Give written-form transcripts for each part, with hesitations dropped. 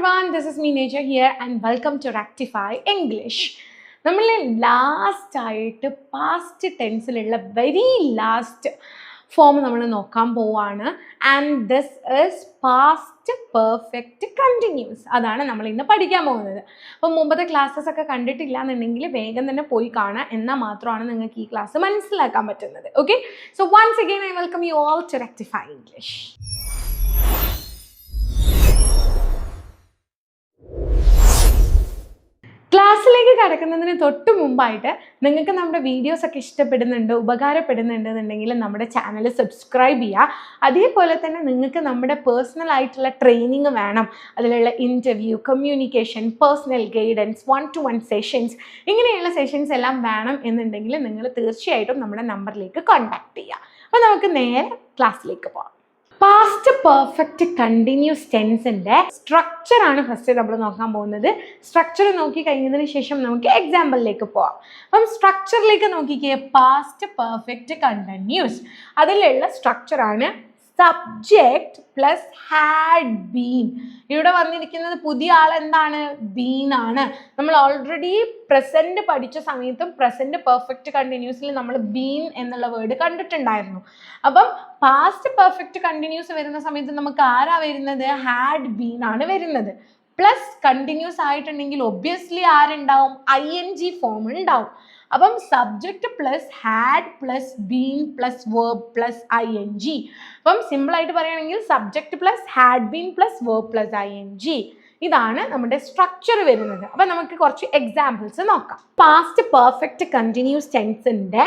everyone, this is me Neja here and welcome to Rectify English. നമ്മൾ last ആയിട്ട് past ടെൻസിലുള്ള very last form നമ്മൾ നോക്കാൻ പോവാണ്. And this is past perfect continuous. അതാണ് നമ്മൾ ഇന്ന് പഠിക്കാൻ പോകുന്നത്. അപ്പം മുമ്പത്തെ ക്ലാസ്സസ് ഒക്കെ കണ്ടിട്ടില്ല എന്നുണ്ടെങ്കിൽ വേഗം തന്നെ പോയി കാണാം. എന്നാൽ മാത്രമാണ് നിങ്ങൾക്ക് ഈ ക്ലാസ് മനസ്സിലാക്കാൻ പറ്റുന്നത്. Okay, so once again I welcome you all to rectify English. ക്ലാസ്സിലേക്ക് കടക്കുന്നതിന് തൊട്ട് മുമ്പായിട്ട് നിങ്ങൾക്ക് നമ്മുടെ വീഡിയോസ് ഒക്കെ ഇഷ്ടപ്പെടുന്നുണ്ട്, ഉപകാരപ്പെടുന്നുണ്ടെന്നുണ്ടെങ്കിൽ നമ്മുടെ ചാനൽ സബ്സ്ക്രൈബ് ചെയ്യുക. അതേപോലെ തന്നെ നിങ്ങൾക്ക് നമ്മുടെ പേഴ്സണൽ ആയിട്ടുള്ള ട്രെയിനിങ് വേണം, അതിലുള്ള interview, communication, personal guidance, 1-to-1 sessions, ഇങ്ങനെയുള്ള സെഷൻസ് എല്ലാം വേണം എന്നുണ്ടെങ്കിൽ നിങ്ങൾ തീർച്ചയായിട്ടും നമ്മുടെ നമ്പറിലേക്ക് കോൺടാക്ട് ചെയ്യുക. അപ്പോൾ നമുക്ക് നേരെ ക്ലാസ്സിലേക്ക് പോകാം. പാസ്റ്റ് പെർഫെക്റ്റ് കണ്ടിന്യൂസ് ടെൻസിൻ്റെ സ്ട്രക്ചറാണ് ഫസ്റ്റ് നമ്മൾ നോക്കാൻ പോകുന്നത്. സ്ട്രക്ചർ നോക്കി കഴിഞ്ഞതിന് ശേഷം നമുക്ക് എക്സാമ്പിളിലേക്ക് പോവാം. അപ്പം സ്ട്രക്ചറിലേക്ക് നോക്കിക്കേ, പാസ്റ്റ് പെർഫെക്റ്റ് കണ്ടിന്യൂസ്, അതിലുള്ള സ്ട്രക്ചറാണ് സബ്ജക്റ്റ് പ്ലസ് ഹാഡ് ബീൻ. ഇവിടെ വന്നിരിക്കുന്നത് പുതിയ ആൾ എന്താണ്? ബീൻ ആണ്. നമ്മൾ ഓൾറെഡി പ്രസൻറ്റ് പഠിച്ച സമയത്തും പ്രസൻറ്റ് പെർഫെക്റ്റ് കണ്ടിന്യൂസിൽ നമ്മൾ ബീൻ എന്നുള്ള വേർഡ് കണ്ടിട്ടുണ്ടായിരുന്നു. അപ്പം പാസ്റ്റ് പെർഫെക്റ്റ് കണ്ടിന്യൂസ് വരുന്ന സമയത്ത് നമുക്ക് ആരാ വരുന്നത്? ഹാഡ് ബീൻ ആണ് വരുന്നത്. പ്ലസ് കണ്ടിന്യൂസ് ആയിട്ടുണ്ടെങ്കിൽ ഒബ്വിയസ്ലി ആരുണ്ടാവും? ING ഫോം ഉണ്ടാവും. അപ്പം subject plus had plus been plus verb plus ING. അപ്പം സിമ്പിളായിട്ട് പറയുകയാണെങ്കിൽ subject plus had been plus verb plus ING. ഇതാണ് നമ്മുടെ സ്ട്രക്ചർ വരുന്നത്. അപ്പം നമുക്ക് കുറച്ച് എക്സാമ്പിൾസ് നോക്കാം. പാസ്റ്റ് പെർഫെക്റ്റ് കണ്ടിന്യൂസ് ടെൻസിൻ്റെ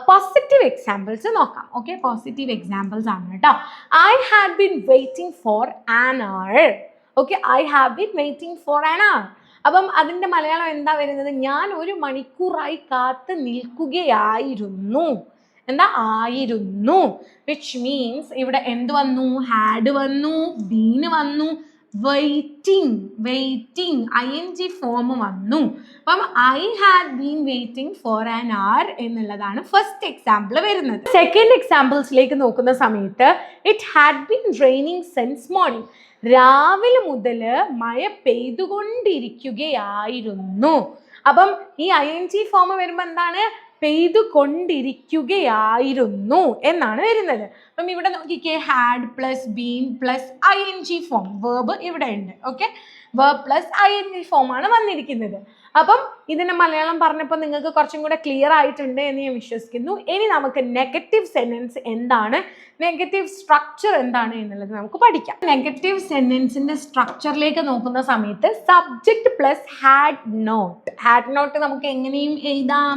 പോസിറ്റീവ് എക്സാമ്പിൾസ് നോക്കാം. ഓക്കെ, പോസിറ്റീവ് എക്സാമ്പിൾസ് ആണ് കേട്ടോ. I had been waiting for an hour. Okay, I have been waiting for an hour. അപ്പം അതിൻ്റെ മലയാളം എന്താ വരുന്നത്? ഞാൻ 1 മണിക്കൂറായി കാത്ത് നിൽക്കുകയായിരുന്നു. എന്താ? ആയിരുന്നു. വിച്ച് മീൻസ് ഇവിടെ എന്ത് വന്നു? ഹാഡ് വന്നു, ബീന് വന്നു, വെയിറ്റിംഗ് ING ഫോം വന്നു. അപ്പം I had been waiting for an അവർ എന്നുള്ളതാണ് ഫസ്റ്റ് എക്സാമ്പിൾ വരുന്നത്. സെക്കൻഡ് എക്സാമ്പിൾസിലേക്ക് നോക്കുന്ന സമയത്ത് it had been raining since morning. രാവിലെ മുതൽ മഴ പെയ്തുകൊണ്ടിരിക്കുകയായിരുന്നു. അപ്പം ഈ ING ഫോം വരുമ്പോൾ എന്താണ്? പെയ്തുകൊണ്ടിരിക്കുകയായിരുന്നു എന്നാണ് വരുന്നത്. അപ്പം ഇവിടെ നോക്കിക്കേ, had plus been plus ING form, verb ഇവിടെ ഉണ്ട്. Okay, verb plus ING form ആണ് വന്നിരിക്കുന്നത്. അപ്പം ഇതിൻ്റെ മലയാളം പറഞ്ഞപ്പോൾ നിങ്ങൾക്ക് കുറച്ചും കൂടെ ക്ലിയർ ആയിട്ടുണ്ട് എന്ന് ഞാൻ വിശ്വസിക്കുന്നു. ഇനി നമുക്ക് നെഗറ്റീവ് സെന്റൻസ് എന്താണ്, നെഗറ്റീവ് സ്ട്രക്ചർ എന്താണ് എന്നുള്ളത് നമുക്ക് പഠിക്കാം. നെഗറ്റീവ് സെന്റൻസിൻ്റെ സ്ട്രക്ചറിലേക്ക് നോക്കുന്ന സമയത്ത് സബ്ജക്റ്റ് പ്ലസ് ഹാഡ് നോട്ട് നമുക്ക് എങ്ങനെയും എഴുതാം?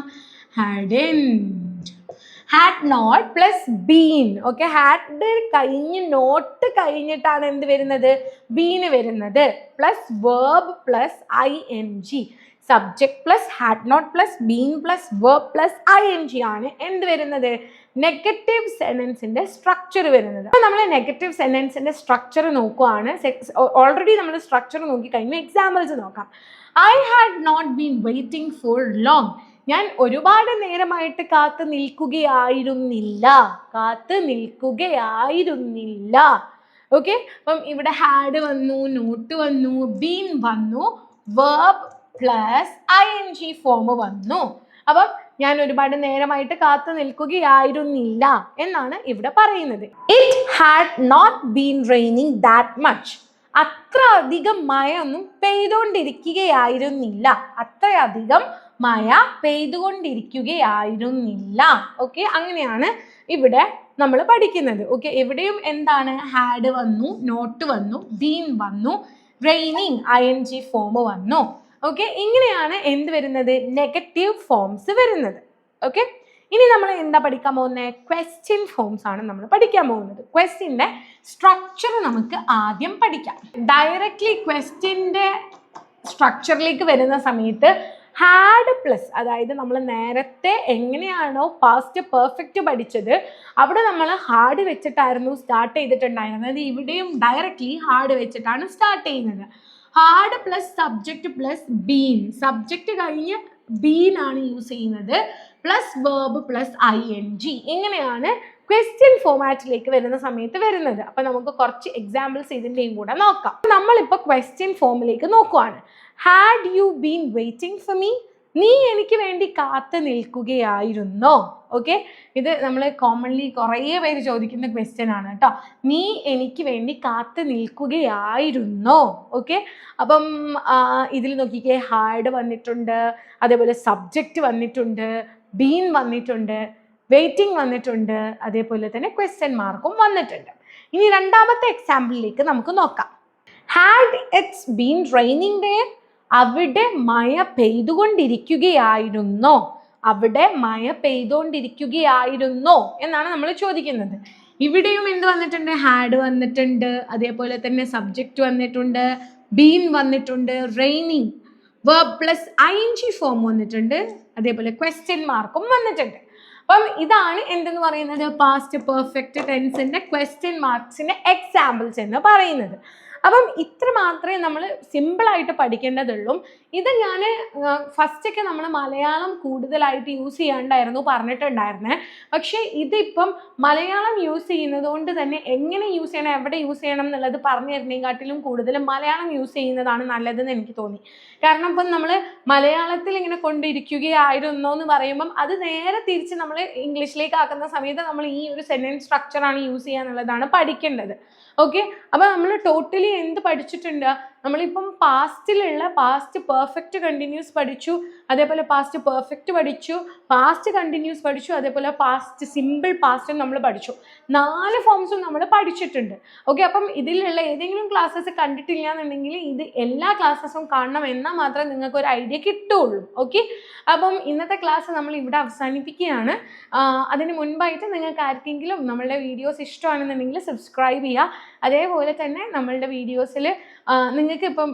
Had not plus been. Okay, had കഴിഞ്ഞ് നോട്ട് കഴിഞ്ഞിട്ടാണ് എന്ത് വരുന്നത്? ബീന് വരുന്നത്. Plus verb plus ING. Subject plus had not plus been plus verb plus ING ആണ് എന്ത് വരുന്നത്? നെഗറ്റീവ് സെന്റൻസിന്റെ സ്ട്രക്ചർ വരുന്നത്. അപ്പോൾ നമ്മൾ നെഗറ്റീവ് സെന്റൻസിന്റെ സ്ട്രക്ചർ നോക്കുവാണ്. ഓൾറെഡി നമ്മൾ സ്ട്രക്ചർ നോക്കി കഴിഞ്ഞു. എക്സാമ്പിൾസ് നോക്കാം. I had not been waiting for long. ഞാൻ ഒരുപാട് നേരമായിട്ട് കാത്തു നിൽക്കുകയായിരുന്നില്ല. ഓക്കെ, അപ്പം ഇവിടെ ഹാഡ് വന്നു, നോട്ട് വന്നു, ബീൻ വന്നു, വേർബ് പ്ലസ് ING ഫോം വന്നു. അപ്പം ഞാൻ ഒരുപാട് നേരമായിട്ട് കാത്തു നിൽക്കുകയായിരുന്നില്ല എന്നാണ് ഇവിടെ പറയുന്നത്. It had not been raining that much. അത്ര അധികം മഴയൊന്നും പെയ്തുകൊണ്ടിരിക്കുകയായിരുന്നില്ല. ഓക്കെ, അങ്ങനെയാണ് ഇവിടെ നമ്മൾ പഠിക്കുന്നത്. ഓക്കെ, എവിടെയും എന്താണ്? ഹാഡ് വന്നു, നോട്ട് വന്നു, ബീൻ വന്നു, റെയിനിങ് ING ഫോം വന്നു. ഓക്കെ, ഇങ്ങനെയാണ് എന്ത് വരുന്നത്? നെഗറ്റീവ് ഫോംസ് വരുന്നത്. ഓക്കെ, ഇനി നമ്മൾ എന്താ പഠിക്കാൻ പോകുന്നത്? ക്വസ്റ്റ്യൻ ഫോംസ് ആണ് നമ്മൾ പഠിക്കാൻ പോകുന്നത്. ക്വസ്റ്റ്യൻ്റെ സ്ട്രക്ചർ നമുക്ക് ആദ്യം പഠിക്കാം. ഡയറക്റ്റ്ലി ക്വസ്റ്റ്യൻ്റെ സ്ട്രക്ചറിലേക്ക് വരുന്ന സമയത്ത് ഹാഡ് പ്ലസ്, അതായത് നമ്മൾ നേരത്തെ എങ്ങനെയാണോ പാസ്റ്റ് പെർഫെക്റ്റ് പഠിച്ചത് അവിടെ നമ്മൾ ഹാഡ് വെച്ചിട്ടായിരുന്നു സ്റ്റാർട്ട് ചെയ്തിട്ടുണ്ടായിരുന്നത്. ഇവിടെയും ഡയറക്റ്റ്ലി ഹാഡ് വെച്ചിട്ടാണ് സ്റ്റാർട്ട് ചെയ്യുന്നത്. Had plus subject plus been, subject കഴിഞ്ഞ് ബീൻ ആണ് യൂസ് ചെയ്യുന്നത്, പ്ലസ് വേർബ് പ്ലസ് ING. ഇങ്ങനെയാണ് ക്വസ്റ്റ്യൻ ഫോമാറ്റിലേക്ക് വരുന്ന സമയത്ത് വരുന്നത്. അപ്പം നമുക്ക് കുറച്ച് എക്സാമ്പിൾസ് ഇതിൻ്റെയും കൂടെ നോക്കാം. നമ്മളിപ്പോൾ ക്വസ്റ്റ്യൻ ഫോമിലേക്ക് നോക്കുവാണ്. Had you been waiting for me? നീ എനിക്ക് വേണ്ടി കാത്തു നിൽക്കുകയായിരുന്നോ? ഓക്കെ, ഇത് നമ്മൾ കോമൺലി കുറേ പേര് ചോദിക്കുന്ന ക്വസ്റ്റ്യൻ ആണ് കേട്ടോ. നീ എനിക്ക് വേണ്ടി കാത്തു നിൽക്കുകയായിരുന്നോ? ഓക്കെ, അപ്പം ഇതിൽ നോക്കിക്കേ, ഹാഡ് വന്നിട്ടുണ്ട്, അതേപോലെ സബ്ജക്റ്റ് വന്നിട്ടുണ്ട്, ബീൻ വന്നിട്ടുണ്ട്, വെയിറ്റിംഗ് വന്നിട്ടുണ്ട്, അതേപോലെ തന്നെ ക്വസ്റ്റ്യൻ മാർക്കും വന്നിട്ടുണ്ട്. ഇനി രണ്ടാമത്തെ എക്സാമ്പിളിലേക്ക് നമുക്ക് നോക്കാം. Had it's been raining day? അവിടെ മഴ പെയ്തുകൊണ്ടിരിക്കുകയായിരുന്നോ? അവിടെ മഴ പെയ്തുകൊണ്ടിരിക്കുകയായിരുന്നോ എന്നാണ് നമ്മൾ ചോദിക്കുന്നത്. ഇവിടെയും എന്ത് വന്നിട്ടുണ്ട്? ഹാഡ് വന്നിട്ടുണ്ട്, അതേപോലെ തന്നെ സബ്ജക്റ്റ് വന്നിട്ടുണ്ട്, ബീൻ വന്നിട്ടുണ്ട്, raining verb plus ing form വന്നിട്ടുണ്ട്, അതേപോലെ ക്വസ്റ്റ്യൻ മാർക്കും വന്നിട്ടുണ്ട്. അപ്പം ഇതാണ് എന്തെന്ന് പറയുന്നത്, പാസ്റ്റ് പെർഫെക്റ്റ് ടെൻസിന്റെ ക്വസ്റ്റ്യൻ മാർക്സിന്റെ എക്സാമ്പിൾസ് എന്ന് പറയുന്നത്. അപ്പം ഇത്ര മാത്രമേ നമ്മൾ സിമ്പിളായിട്ട് പഠിക്കേണ്ടതുള്ളൂ. ഇത് ഞാൻ ഫസ്റ്റൊക്കെ നമ്മൾ മലയാളം കൂടുതലായിട്ട് യൂസ് ചെയ്യാണ്ടായിരുന്നു പറഞ്ഞിട്ടുണ്ടായിരുന്നേ. പക്ഷേ ഇതിപ്പം മലയാളം യൂസ് ചെയ്യുന്നത് കൊണ്ട് തന്നെ എങ്ങനെ യൂസ് ചെയ്യണം, എവിടെ യൂസ് ചെയ്യണം എന്നുള്ളത് പറഞ്ഞു തരുന്നതിനെക്കാട്ടിലും കൂടുതലും മലയാളം യൂസ് ചെയ്യുന്നതാണ് നല്ലതെന്ന് എനിക്ക് തോന്നി. കാരണം ഇപ്പം നമ്മൾ മലയാളത്തിൽ ഇങ്ങനെ കൊണ്ടിരിക്കുകയായിരുന്നോ എന്ന് പറയുമ്പം അത് നേരെ തിരിച്ച് നമ്മൾ ഇംഗ്ലീഷിലേക്ക് ആക്കുന്ന സമയത്ത് നമ്മൾ ഈ ഒരു സെന്റൻസ് സ്ട്രക്ചറാണ് യൂസ് ചെയ്യുക എന്നുള്ളതാണ് പഠിക്കേണ്ടത്. ഓക്കെ, അപ്പോൾ നമ്മൾ ടോട്ടലി എന്ത് പഠിച്ചിട്ടുണ്ട്? നമ്മളിപ്പം പാസ്റ്റിലുള്ള പാസ്റ്റ് പെർഫെക്റ്റ് കണ്ടിന്യൂസ് പഠിച്ചു, അതേപോലെ പാസ്റ്റ് പെർഫെക്റ്റ് പഠിച്ചു, പാസ്റ്റ് കണ്ടിന്യൂസ് പഠിച്ചു, അതേപോലെ പാസ്റ്റ് സിമ്പിൾ പാസ്റ്റും നമ്മൾ പഠിച്ചു. 4 ഫോംസും നമ്മൾ പഠിച്ചിട്ടുണ്ട്. ഓക്കെ, അപ്പം ഇതിലുള്ള ഏതെങ്കിലും ക്ലാസ്സസ് കണ്ടിട്ടില്ല എന്നുണ്ടെങ്കിൽ ഇത് എല്ലാ ക്ലാസ്സസും കാണണം, എന്നാൽ മാത്രമേ നിങ്ങൾക്ക് ഒരു ഐഡിയ കിട്ടുകയുള്ളൂ. ഓക്കെ, അപ്പം ഇന്നത്തെ ക്ലാസ് നമ്മൾ ഇവിടെ അവസാനിപ്പിക്കുകയാണ്. അതിന് മുൻപായിട്ട് നിങ്ങൾക്ക് ആർക്കെങ്കിലും നമ്മളുടെ വീഡിയോസ് ഇഷ്ടമാണെന്നുണ്ടെങ്കിൽ സബ്സ്ക്രൈബ് ചെയ്യുക. അതേപോലെ തന്നെ നമ്മളുടെ വീഡിയോസിൽ നിങ്ങൾക്ക് ഇപ്പം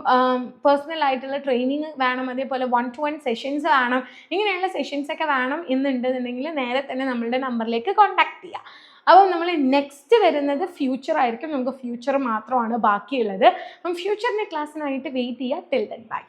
പേഴ്സണൽ ആയിട്ടുള്ള ട്രെയിനിങ് വേണം, അതേപോലെ 1-to-1 സെഷൻസ് വേണം, ഇങ്ങനെയുള്ള സെഷൻസൊക്കെ വേണം എന്നുണ്ടെന്നുണ്ടെങ്കിൽ നേരെ തന്നെ നമ്മളുടെ നമ്പറിലേക്ക് കോൺടാക്ട് ചെയ്യുക. അപ്പം നമ്മൾ നെക്സ്റ്റ് വരുന്നത് ഫ്യൂച്ചർ ആയിരിക്കും. നമുക്ക് ഫ്യൂച്ചർ മാത്രമാണ് ബാക്കിയുള്ളത്. അപ്പം ഫ്യൂച്ചറിൻ്റെ ക്ലാസ്സിനായിട്ട് വെയിറ്റ് ചെയ്യുക. Till then bye.